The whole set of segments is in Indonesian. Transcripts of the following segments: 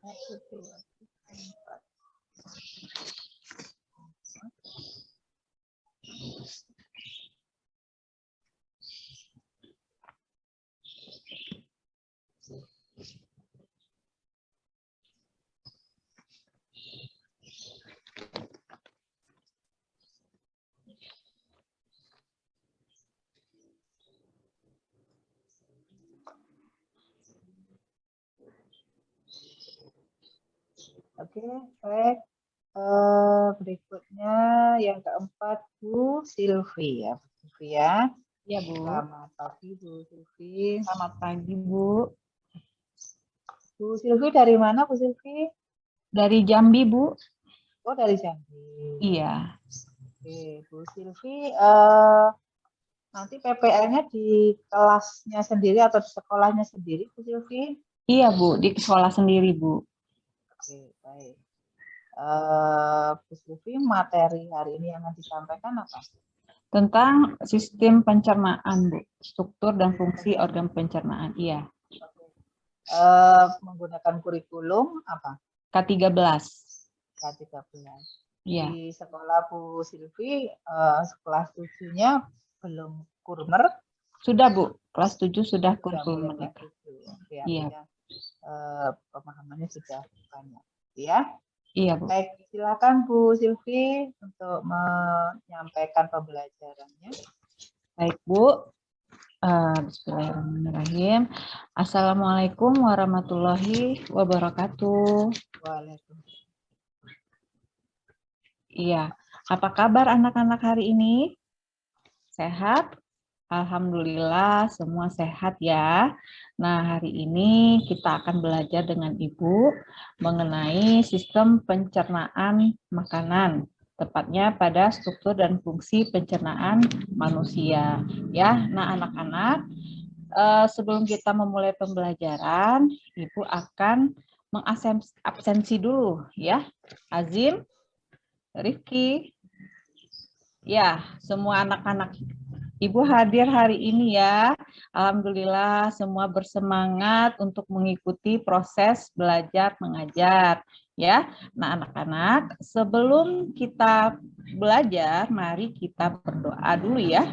1, 2, 3, 4. Oke, baik. Berikutnya yang keempat Bu Silvi ya, Bu Silvi ya. Ya, Bu. Selamat pagi Bu Silvi. Selamat pagi, Bu. Bu Silvi dari mana Bu Silvi? Dari Jambi, Bu. Oh, dari Jambi. Iya. Oke, Bu Silvi, nanti PPL-nya di kelasnya sendiri atau di sekolahnya sendiri Bu Silvi? Iya, Bu, di sekolah sendiri, Bu. Oke, baik. Bu Silvi, materi hari ini yang akan disampaikan apa? Tentang sistem pencernaan, Bu. Struktur dan fungsi organ pencernaan. Iya. Oke. Menggunakan kurikulum apa? K13. K13. Iya. Di sekolah Bu Silvi, kelas 7-nya belum kurmer? Sudah, Bu. Kelas 7 sudah Sudah kurikulum mulai kelas merdeka. 7. Oke, Iya. artinya pemahamannya sudah banyak. Ya. Iya, Bu. Baik, silakan Bu Silvi untuk menyampaikan pembelajarannya. Baik, Bu. Bismillahirrahmanirrahim. Assalamualaikum warahmatullahi wabarakatuh. Waalaikumsalam. Iya. Apa kabar anak-anak hari ini? Sehat? Alhamdulillah semua sehat ya. Nah, hari ini kita akan belajar dengan Ibu mengenai sistem pencernaan makanan, tepatnya pada struktur dan fungsi pencernaan manusia. Ya, nah anak-anak, sebelum kita memulai pembelajaran, Ibu akan mengabsensi dulu ya. Azim, Rifki, ya semua anak-anak Ibu hadir hari ini ya. Alhamdulillah semua bersemangat untuk mengikuti proses belajar mengajar ya. Nah, anak-anak, sebelum kita belajar, mari kita berdoa dulu ya.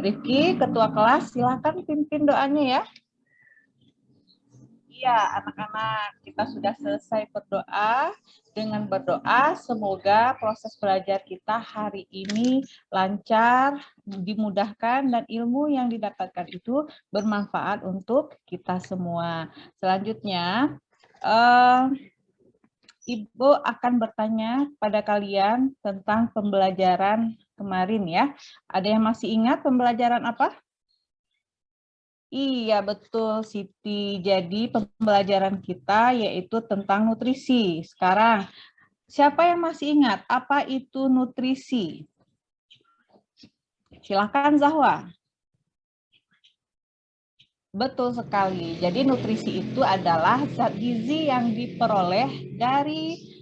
Rifki, ketua kelas, silakan pimpin doanya ya. Iya, anak-anak, kita sudah selesai berdoa. Dengan berdoa, semoga proses belajar kita hari ini lancar, dimudahkan, dan ilmu yang didapatkan itu bermanfaat untuk kita semua. Selanjutnya, Ibu akan bertanya pada kalian tentang pembelajaran kemarin ya. Ada yang masih ingat pembelajaran apa? Iya, betul Siti. Jadi pembelajaran kita yaitu tentang nutrisi. Sekarang, siapa yang masih ingat apa itu nutrisi? Silakan Zahwa. Betul sekali. Jadi nutrisi itu adalah zat gizi yang diperoleh dari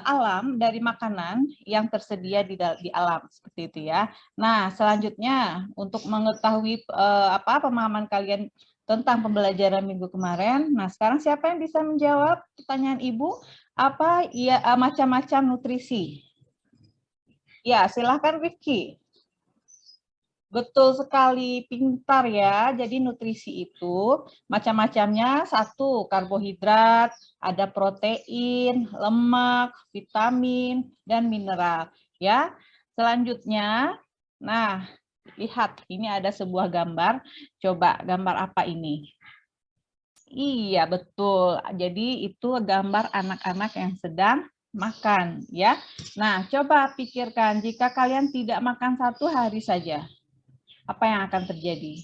alam, dari makanan yang tersedia di alam seperti itu ya. Nah, selanjutnya untuk mengetahui pemahaman kalian tentang pembelajaran minggu kemarin. Nah, sekarang siapa yang bisa menjawab pertanyaan Ibu? Apa ya macam-macam nutrisi? Ya, silahkan Rifki. Betul sekali, pintar ya. Jadi nutrisi itu macam-macamnya, satu karbohidrat, ada protein, lemak, vitamin, dan mineral. Ya. Selanjutnya, nah lihat ini ada sebuah gambar. Coba gambar apa ini? Iya betul. Jadi itu gambar anak-anak yang sedang makan ya. Nah coba pikirkan jika kalian tidak makan 1 hari saja. Apa yang akan terjadi?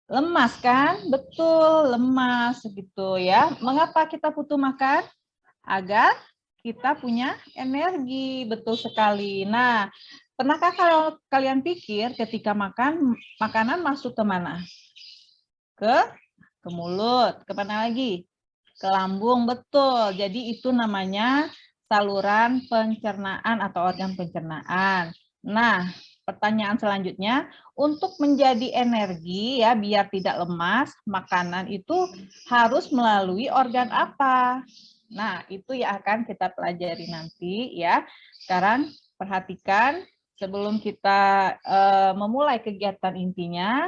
Lemas kan? Betul, lemas gitu ya. Mengapa kita butuh makan? Agar kita punya energi, betul sekali. Nah, pernahkah kalau kalian pikir ketika makan, makanan masuk ke mana? Ke mulut. Kemana lagi? Ke lambung, betul. Jadi itu namanya saluran pencernaan atau organ pencernaan. Nah, pertanyaan selanjutnya, untuk menjadi energi ya biar tidak lemas, makanan itu harus melalui organ apa? Nah, itu yang akan kita pelajari nanti ya. Sekarang perhatikan sebelum kita memulai kegiatan intinya,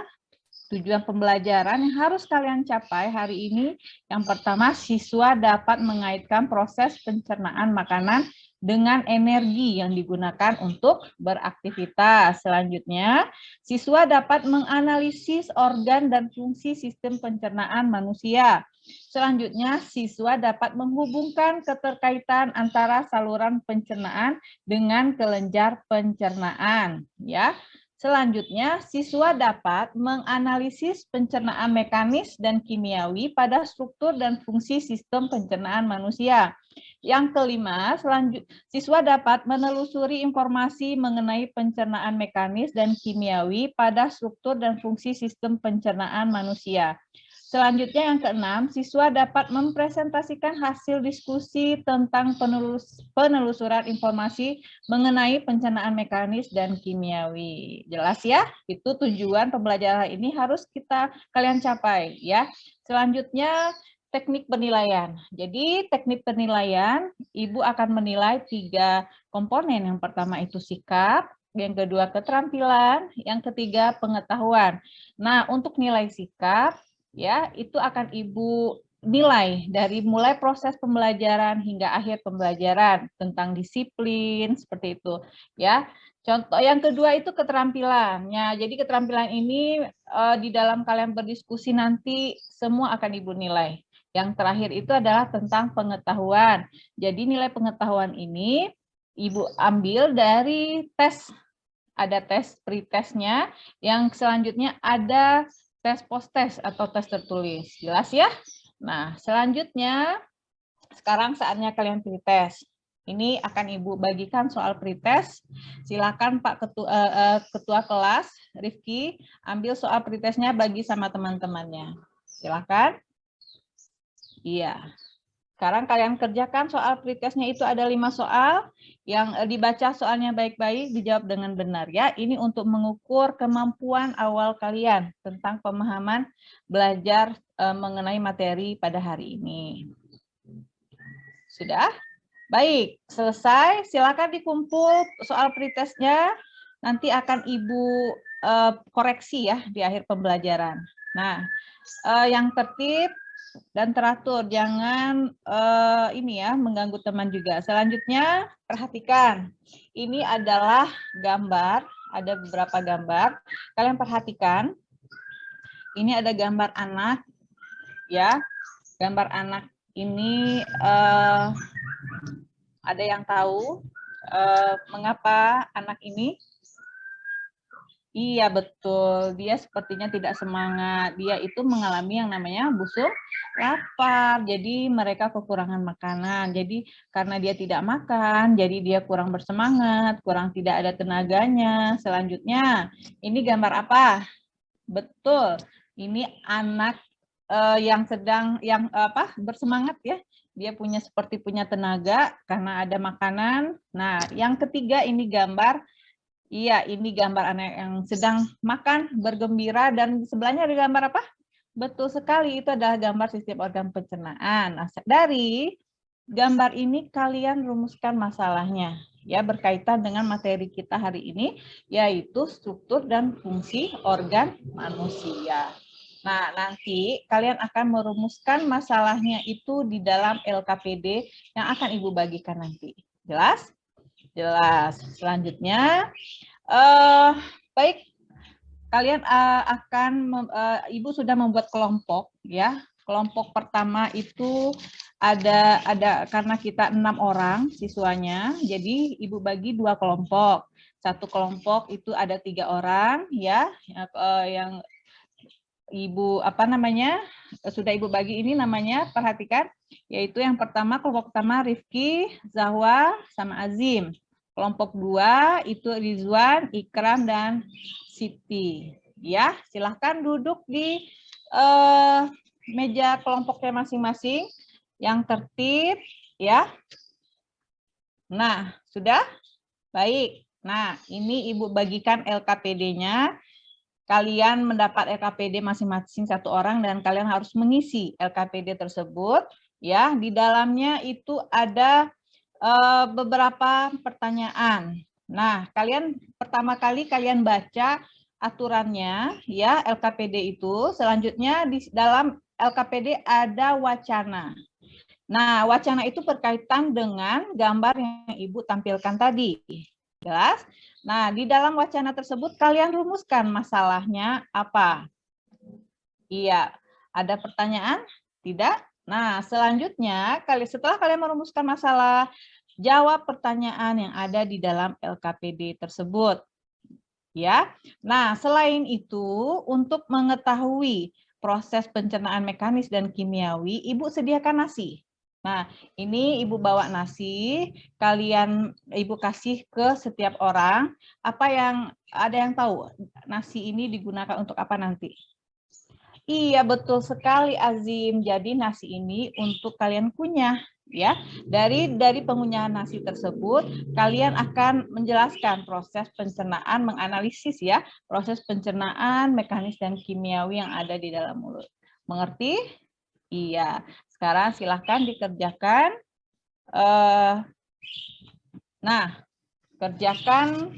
tujuan pembelajaran yang harus kalian capai hari ini, yang pertama, siswa dapat mengaitkan proses pencernaan makanan dengan energi yang digunakan untuk beraktivitas. Selanjutnya, siswa dapat menganalisis organ dan fungsi sistem pencernaan manusia. Selanjutnya, siswa dapat menghubungkan keterkaitan antara saluran pencernaan dengan kelenjar pencernaan. Ya. Selanjutnya, siswa dapat menganalisis pencernaan mekanis dan kimiawi pada struktur dan fungsi sistem pencernaan manusia. Yang kelima, siswa dapat menelusuri informasi mengenai pencernaan mekanis dan kimiawi pada struktur dan fungsi sistem pencernaan manusia. Selanjutnya yang keenam, siswa dapat mempresentasikan hasil diskusi tentang penelusuran informasi mengenai pencernaan mekanis dan kimiawi. Jelas ya? Itu tujuan pembelajaran ini harus kalian capai ya. Selanjutnya teknik penilaian. Jadi teknik penilaian, Ibu akan menilai 3 komponen. Yang pertama itu sikap, yang kedua keterampilan, yang ketiga pengetahuan. Nah, untuk nilai sikap ya, itu akan Ibu nilai dari mulai proses pembelajaran hingga akhir pembelajaran tentang disiplin seperti itu ya. Contoh yang kedua itu keterampilannya. Jadi keterampilan ini di dalam kalian berdiskusi nanti semua akan Ibu nilai. Yang terakhir itu adalah tentang pengetahuan. Jadi nilai pengetahuan ini Ibu ambil dari tes. Ada tes pretestnya, yang selanjutnya ada tes post-test atau tes tertulis. Jelas ya? Nah, selanjutnya sekarang saatnya kalian pretest. Ini akan Ibu bagikan soal pretest. Silakan Pak Ketua kelas, Rifki, ambil soal pretestnya bagi sama teman-temannya. Silakan. Iya. Sekarang kalian kerjakan soal pretestnya, itu ada 5 soal. Yang dibaca soalnya baik-baik, dijawab dengan benar ya. Ini untuk mengukur kemampuan awal kalian tentang pemahaman belajar mengenai materi pada hari ini. Sudah? Baik, selesai. Silakan dikumpul soal pretestnya. Nanti akan Ibu koreksi ya di akhir pembelajaran. Nah, yang tertib dan teratur, jangan ini ya mengganggu teman juga. Selanjutnya perhatikan, ini adalah gambar, ada beberapa gambar. Kalian perhatikan, ini ada gambar anak, ya. Gambar anak ini ada yang tahu mengapa anak ini? Iya betul, dia sepertinya tidak semangat. Dia itu mengalami yang namanya busuk lapar. Jadi mereka kekurangan makanan. Jadi karena dia tidak makan, jadi dia kurang bersemangat, kurang tidak ada tenaganya. Selanjutnya, ini gambar apa? Betul, ini anak yang sedang bersemangat ya. Dia seperti punya tenaga karena ada makanan. Nah, yang ketiga ini gambar. Iya, ini gambar anak yang sedang makan, bergembira, dan sebelahnya ada gambar apa? Betul sekali, itu adalah gambar sistem organ pencernaan. Nah, dari gambar ini kalian rumuskan masalahnya, ya berkaitan dengan materi kita hari ini, yaitu struktur dan fungsi organ manusia. Nah, nanti kalian akan merumuskan masalahnya itu di dalam LKPD yang akan Ibu bagikan nanti. Jelas? Jelas. Selanjutnya, baik, kalian Ibu sudah membuat kelompok ya. Kelompok pertama itu ada karena kita 6 orang siswanya, jadi Ibu bagi 2 kelompok. Satu kelompok itu ada 3 orang ya, yang Ibu sudah Ibu bagi ini namanya, perhatikan, yaitu yang pertama, kelompok pertama Rifki, Zahwa, sama Azim. Kelompok 2 itu Rizwan, Ikram, dan Siti. Ya, silahkan duduk di meja kelompoknya masing-masing yang tertib, ya. Nah, sudah? Baik. Nah, ini Ibu bagikan LKPD-nya. Kalian mendapat LKPD masing-masing 1 orang dan kalian harus mengisi LKPD tersebut. Ya, di dalamnya itu ada beberapa pertanyaan. Nah, pertama kali kalian baca aturannya, ya LKPD itu. Selanjutnya di dalam LKPD ada wacana. Nah, wacana itu berkaitan dengan gambar yang Ibu tampilkan tadi. Jelas? Nah, di dalam wacana tersebut kalian rumuskan masalahnya apa? Iya, ada pertanyaan? Tidak? Nah, selanjutnya setelah kalian merumuskan masalah, jawab pertanyaan yang ada di dalam LKPD tersebut. Ya. Nah, selain itu, untuk mengetahui proses pencernaan mekanis dan kimiawi, Ibu sediakan nasi. Nah, ini Ibu bawa nasi, Ibu kasih ke setiap orang. Ada yang tahu nasi ini digunakan untuk apa nanti? Iya, betul sekali Azim. Jadi nasi ini untuk kalian kunyah, ya. Dari pengunyahan nasi tersebut, kalian akan menjelaskan proses pencernaan, menganalisis ya, proses pencernaan, mekanis dan kimiawi yang ada di dalam mulut. Mengerti? Iya. Sekarang silahkan dikerjakan. Nah, kerjakan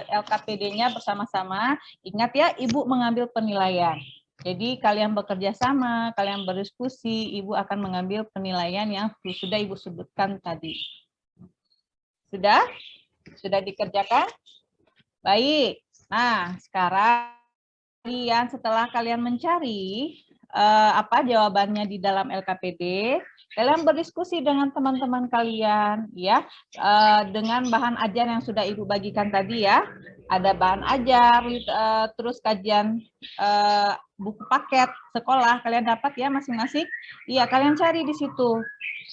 LKPD-nya bersama-sama. Ingat ya, Ibu mengambil penilaian. Jadi kalian bekerja sama, kalian berdiskusi, Ibu akan mengambil penilaian yang sudah Ibu sebutkan tadi. Sudah? Sudah dikerjakan? Baik. Nah, sekarang setelah kalian mencari apa jawabannya di dalam LKPD, kalian berdiskusi dengan teman-teman kalian ya, dengan bahan ajar yang sudah Ibu bagikan tadi ya. Ada bahan ajar, terus kajian buku paket sekolah kalian dapat ya masing-masing. Iya, kalian cari di situ.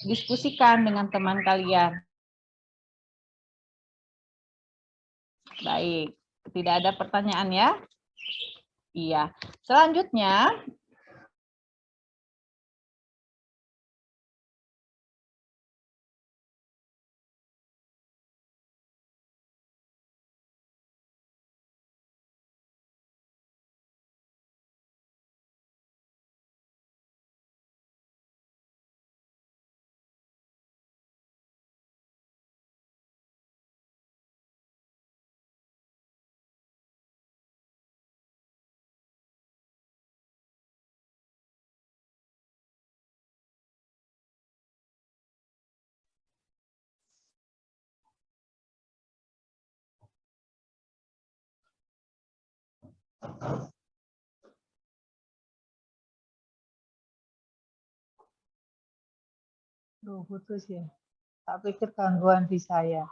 Diskusikan dengan teman kalian. Baik, tidak ada pertanyaan ya? Iya. Selanjutnya, Duh, putus ya. Tak pikir gangguan di saya.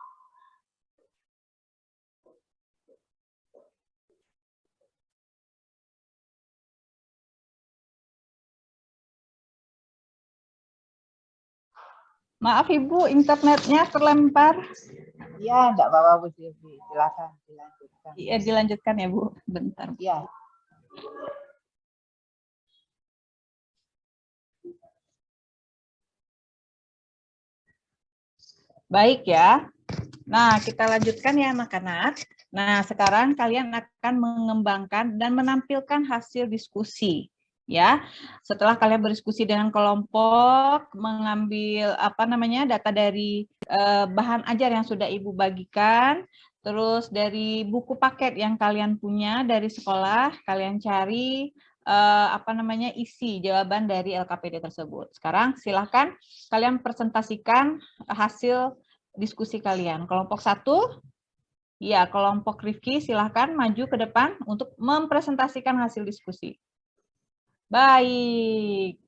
maaf Ibu, internetnya terlempar. Iya, enggak apa-apa Bu Silvi. Silakan dilanjutkan. Iya, dilanjutkan ya Bu. Bentar. Iya. Baik ya. Nah, kita lanjutkan ya anak-anak. Nah, sekarang kalian akan mengembangkan dan menampilkan hasil diskusi. Ya, setelah kalian berdiskusi dengan kelompok, mengambil data dari bahan ajar yang sudah Ibu bagikan, terus dari buku paket yang kalian punya dari sekolah, kalian cari isi jawaban dari LKPD tersebut. Sekarang silahkan kalian presentasikan hasil diskusi kalian. Kelompok 1, ya kelompok Rifki silahkan maju ke depan untuk mempresentasikan hasil diskusi. Baik,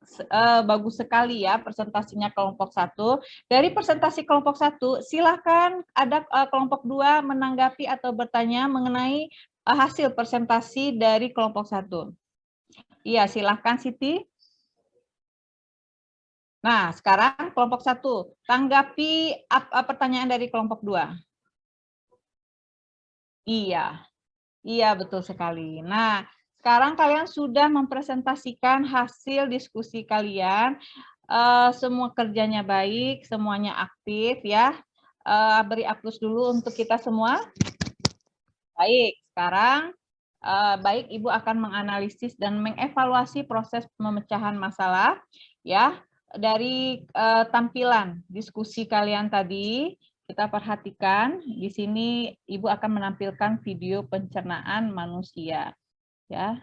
bagus sekali ya presentasinya kelompok 1. Dari presentasi kelompok 1, silahkan ada kelompok 2 menanggapi atau bertanya mengenai hasil presentasi dari kelompok 1. Iya, silahkan Siti. Nah, sekarang kelompok 1, tanggapi pertanyaan dari kelompok 2. Iya, iya betul sekali. Nah, sekarang kalian sudah mempresentasikan hasil diskusi kalian, semua kerjanya baik, semuanya aktif ya. beri hapus dulu untuk kita semua. Baik, sekarang baik Ibu akan menganalisis dan mengevaluasi proses pemecahan masalah ya dari tampilan diskusi kalian tadi. Kita perhatikan di sini Ibu akan menampilkan video pencernaan manusia ya.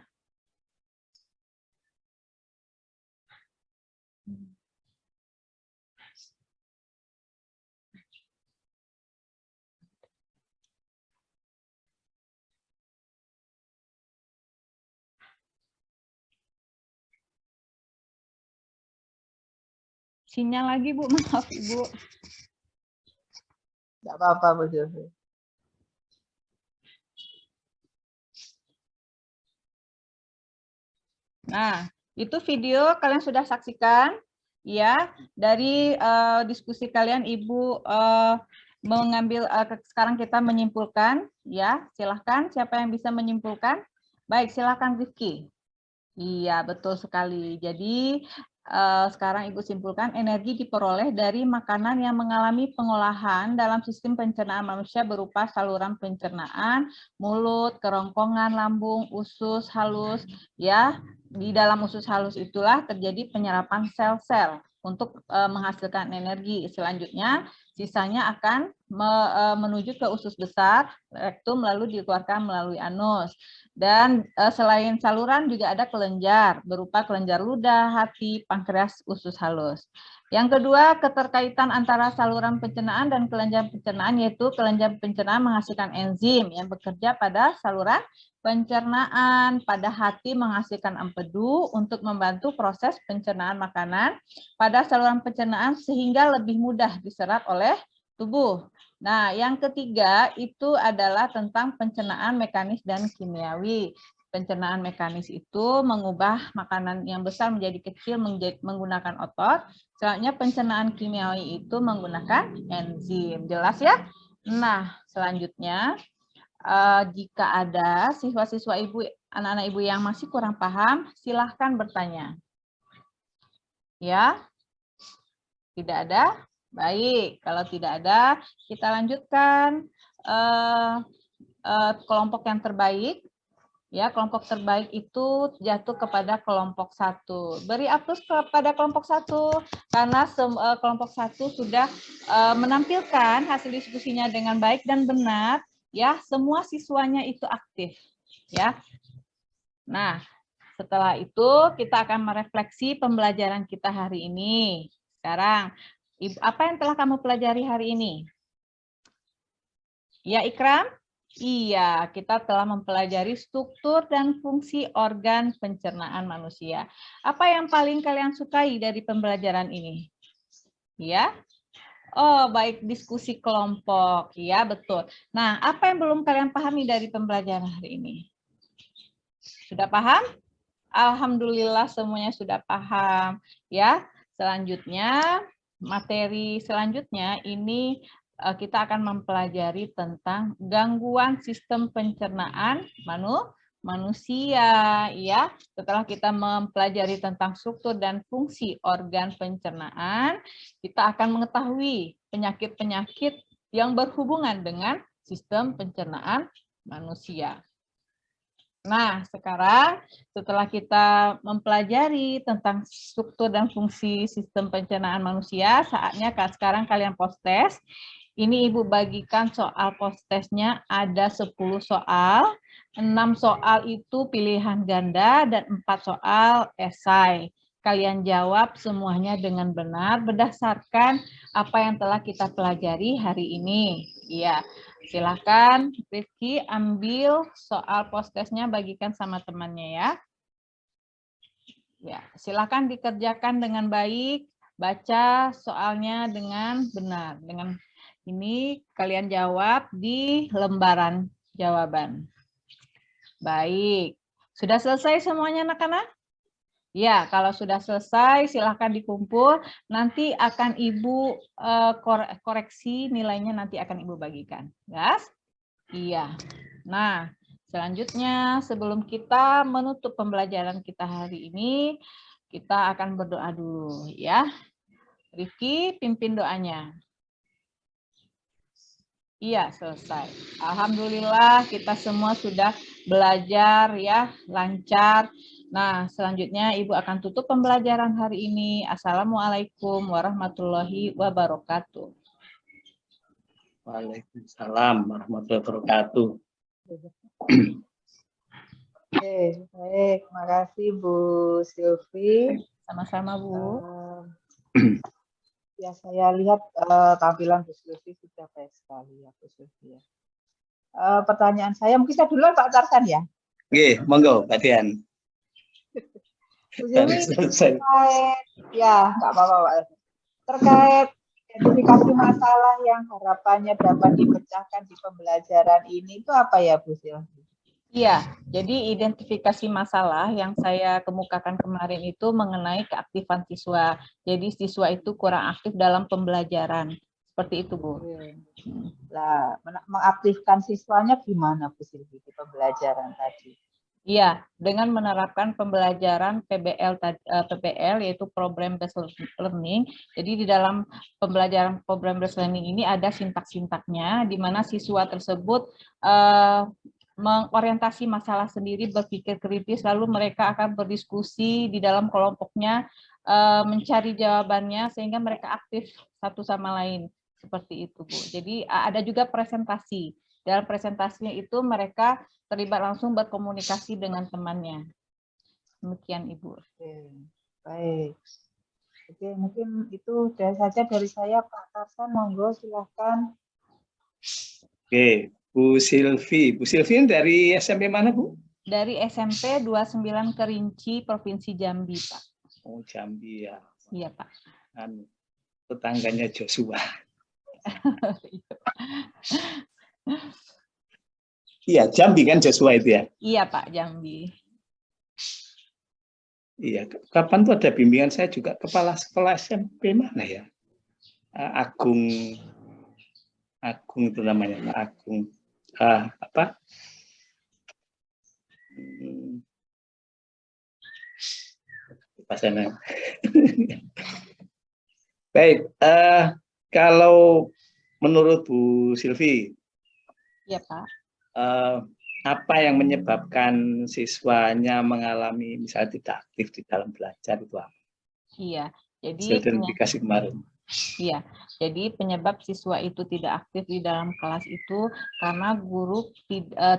Sinyal lagi Bu, maaf Ibu. Tidak apa-apa Bu Sylvie. Nah, itu video kalian sudah saksikan ya dari diskusi kalian Ibu mengambil sekarang kita menyimpulkan ya. Silahkan siapa yang bisa menyimpulkan? Baik, silahkan Rifki. Iya, betul sekali. Jadi sekarang Ibu simpulkan energi diperoleh dari makanan yang mengalami pengolahan dalam sistem pencernaan manusia berupa saluran pencernaan, mulut, kerongkongan, lambung, usus halus. Ya, di dalam usus halus itulah terjadi penyerapan sel-sel untuk menghasilkan energi. Selanjutnya, sisanya akan menuju ke usus besar, rektum, lalu dikeluarkan melalui anus. Dan selain saluran juga ada kelenjar, berupa kelenjar ludah, hati, pankreas, usus halus. Yang kedua, keterkaitan antara saluran pencernaan dan kelenjar pencernaan, yaitu kelenjar pencernaan menghasilkan enzim yang bekerja pada saluran pencernaan, pada hati menghasilkan empedu untuk membantu proses pencernaan makanan pada saluran pencernaan sehingga lebih mudah diserap oleh tubuh. Nah, yang ketiga itu adalah tentang pencernaan mekanis dan kimiawi. Pencernaan mekanis itu mengubah makanan yang besar menjadi kecil menggunakan otot. Selanjutnya pencernaan kimiawi itu menggunakan enzim. Jelas ya? Nah, selanjutnya jika ada siswa-siswa Ibu, anak-anak Ibu yang masih kurang paham, silahkan bertanya. Ya? Tidak ada? Baik, kalau tidak ada, kita lanjutkan kelompok yang terbaik. Ya, kelompok terbaik itu jatuh kepada kelompok 1. Beri aplaus kepada kelompok 1 karena kelompok 1 sudah menampilkan hasil diskusinya dengan baik dan benar. Ya, semua siswanya itu aktif. Ya. Nah, setelah itu kita akan merefleksi pembelajaran kita hari ini. Sekarang, apa yang telah kamu pelajari hari ini? Ya, Ikram? Iya, kita telah mempelajari struktur dan fungsi organ pencernaan manusia. Apa yang paling kalian sukai dari pembelajaran ini? Ya? Oh, baik, diskusi kelompok. Ya, betul. Nah, apa yang belum kalian pahami dari pembelajaran hari ini? Sudah paham? Alhamdulillah semuanya sudah paham. Ya, selanjutnya materi selanjutnya ini kita akan mempelajari tentang gangguan sistem pencernaan manusia. Ya, setelah kita mempelajari tentang struktur dan fungsi organ pencernaan, kita akan mengetahui penyakit-penyakit yang berhubungan dengan sistem pencernaan manusia. Nah, sekarang setelah kita mempelajari tentang struktur dan fungsi sistem pencernaan manusia, saatnya sekarang kalian post-test. Ini Ibu bagikan soal post-testnya ada 10 soal, 6 soal itu pilihan ganda, dan 4 soal esai. Kalian jawab semuanya dengan benar berdasarkan apa yang telah kita pelajari hari ini. Iya. Silakan Rifki ambil soal post-testnya, bagikan sama temannya ya. Ya, silakan dikerjakan dengan baik, baca soalnya dengan benar. Dengan ini kalian jawab di lembaran jawaban. Baik. Sudah selesai semuanya anak-anak? Ya, kalau sudah selesai silahkan dikumpul. Nanti akan Ibu koreksi nilainya, nanti akan Ibu bagikan. Yes? Iya. Nah, selanjutnya sebelum kita menutup pembelajaran kita hari ini, kita akan berdoa dulu ya. Rifki, pimpin doanya. Iya, selesai. Alhamdulillah kita semua sudah belajar ya, lancar. Nah, selanjutnya Ibu akan tutup pembelajaran hari ini. Assalamualaikum warahmatullahi wabarakatuh. Waalaikumsalam warahmatullahi wabarakatuh. Oke, baik. Makasih Bu Silvi. Sama-sama, Bu. Ya, saya lihat tampilan Bu Silvi sudah baik sekali ya, Bu Silvi. Pertanyaan saya, mungkin saya duluan Pak Tarsan ya. Oke, monggo, Mbak Dian. Bu Silvi, terkait, ya nggak apa-apa Pak. Terkait identifikasi masalah yang harapannya dapat dipecahkan di pembelajaran ini itu apa ya Bu Silvi? Iya, jadi identifikasi masalah yang saya kemukakan kemarin itu mengenai keaktifan siswa. Jadi siswa itu kurang aktif dalam pembelajaran. Seperti itu, Bu. Nah, mengaktifkan siswanya gimana Bu Silvi di pembelajaran tadi? Iya, dengan menerapkan pembelajaran PBL yaitu Program Based Learning. Jadi di dalam pembelajaran Program Based Learning ini ada sintak-sintaknya, di mana siswa tersebut mengorientasi masalah sendiri, berpikir kritis, lalu mereka akan berdiskusi di dalam kelompoknya, mencari jawabannya sehingga mereka aktif satu sama lain. Seperti itu, Bu. Jadi ada juga presentasi. Dalam presentasinya itu mereka terlibat langsung berkomunikasi dengan temannya. Demikian, Ibu. Oke, baik. Oke, mungkin itu saja dari saya, Pak Tarsan. Monggo, silahkan. Oke, Bu Silvi. Bu Silvi dari SMP mana, Bu? Dari SMP 29 Kerinci, Provinsi Jambi, Pak. Oh, Jambi ya. Iya, Pak. Kan tetangganya Joshua. Iya, Jambi kan Joshua itu ya? Iya, Pak, Jambi. Iya, kapan tuh ada bimbingan saya juga kepala sekolah SMP mana ya? Agung itu namanya, Agung. Apa? Pasana. Baik, kalau menurut Bu Silvi, Iya, Pak. apa yang menyebabkan siswanya mengalami misalnya tidak aktif di dalam belajar itu apa? Iya, jadi identifikasi kemarin. Iya, jadi penyebab siswa itu tidak aktif di dalam kelas itu karena guru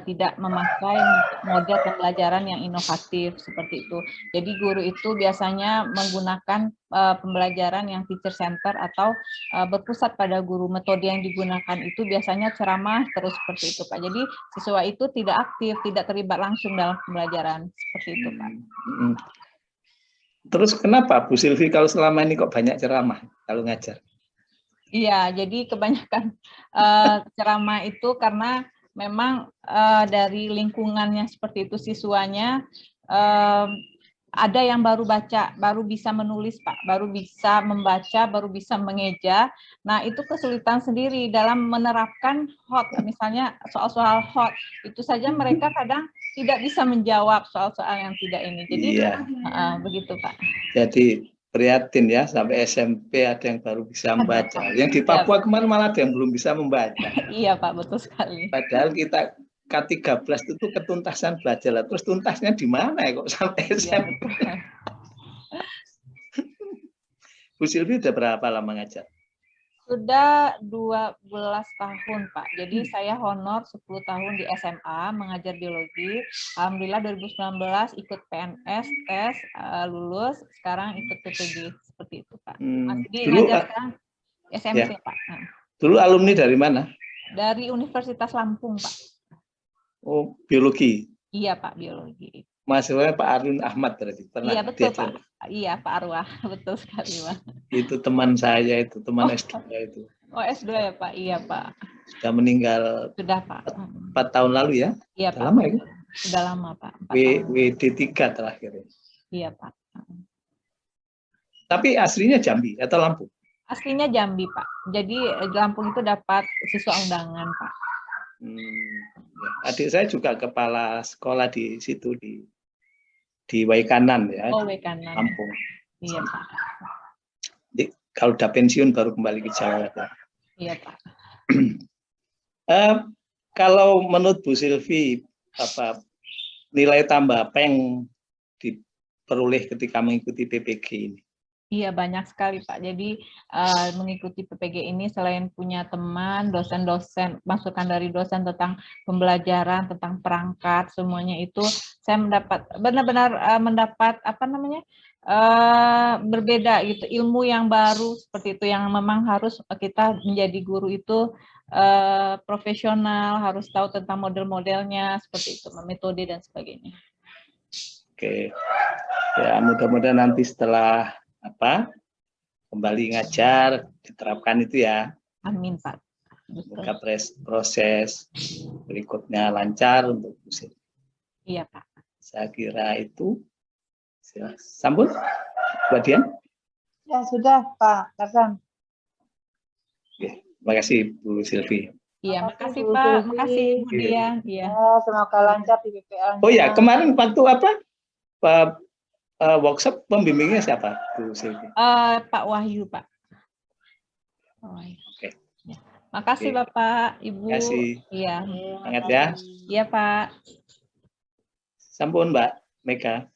tidak memakai model pembelajaran yang inovatif seperti itu. Jadi guru itu biasanya menggunakan pembelajaran yang teacher center atau berpusat pada guru. Metode yang digunakan itu biasanya ceramah terus seperti itu, Pak. Jadi siswa itu tidak aktif, tidak terlibat langsung dalam pembelajaran seperti itu, Pak. Terus kenapa Bu Silvi kalau selama ini kok banyak ceramah kalau ngajar? Iya, jadi kebanyakan ceramah itu karena memang dari lingkungannya seperti itu siswanya ada yang baru baca, baru bisa menulis, Pak, baru bisa membaca, baru bisa mengeja. Nah, itu kesulitan sendiri dalam menerapkan hot, misalnya soal-soal hot. Itu saja mereka kadang tidak bisa menjawab soal-soal yang tidak ini. Jadi iya. Begitu, Pak. Jadi prihatin ya, sampai SMP ada yang baru bisa membaca. Yang di Papua kemarin malah ada yang belum bisa membaca. Iya, Pak, betul sekali. Padahal kita K13 itu ketuntasan belajar, terus tuntasnya di mana ya kok sampai SMP? Ya, Bu Silvi udah berapa lama ngajar? Sudah 12 tahun, Pak. Jadi saya honor 10 tahun di SMA mengajar biologi. Alhamdulillah 2019 ikut PNS, tes, lulus, sekarang ikut PPG seperti itu, Pak. Masih ngajar sekarang SMP, ya. Pak. Dulu alumni dari mana? Dari Universitas Lampung, Pak. Oh, biologi. Iya, Pak, biologi. Mahasiswanya Pak Arun Ahmad berarti pernah. Iya, betul, Pak. Iya, Pak Arwah, betul sekali, Pak. Itu teman saya itu, teman S2 itu. Oh, S2 ya, Pak? Iya, Pak. Sudah meninggal. Sudah, Pak. 4 tahun lalu ya? Iya, Sudah Pak. lama ya? Sudah lama, Pak. WD3 terakhir. Iya, Pak. Tapi aslinya Jambi atau Lampung? Aslinya Jambi, Pak. Jadi Lampung itu dapat siswa undangan, Pak. Ya. Adik saya juga kepala sekolah di situ di Waikanan ya. Oh, Waikanan. Lampung. Iya, Pak. Jadi, kalau udah pensiun baru kembali ke Jawa. Iya, Pak. Kalau menurut Bu Silvi, apa nilai tambah apa yang diperoleh ketika mengikuti PPG ini? Iya, banyak sekali, Pak. Jadi mengikuti PPG ini selain punya teman, dosen-dosen, masukan dari dosen tentang pembelajaran, tentang perangkat, semuanya itu saya mendapat benar-benar mendapat apa namanya berbeda gitu, ilmu yang baru seperti itu yang memang harus kita menjadi guru itu profesional, harus tahu tentang model-modelnya seperti itu, metode dan sebagainya. Oke, ya mudah-mudahan nanti setelah kembali ngajar diterapkan itu ya. Amin, Pak. Semoga proses berikutnya lancar untuk Bu Silvi. Iya, Pak. Saya kira itu. Sambut, Bu Dian. Ya sudah, Pak Tarsan. Oke, terima kasih Bu Silvi. Iya, makasih Bu Pak, Silvi. makasih Bu Dian. Iya. Semoga lancar di PPL. Oh ya, kemarin waktu workshop pembimbingnya siapa, Bu Silvi? Pak Wahyu, Pak. Oke. Ya. Makasih Oke. Bapak, Ibu. Terima kasih. Iya. Semangat ya. Iya, Pak. Sampun Mbak Mega.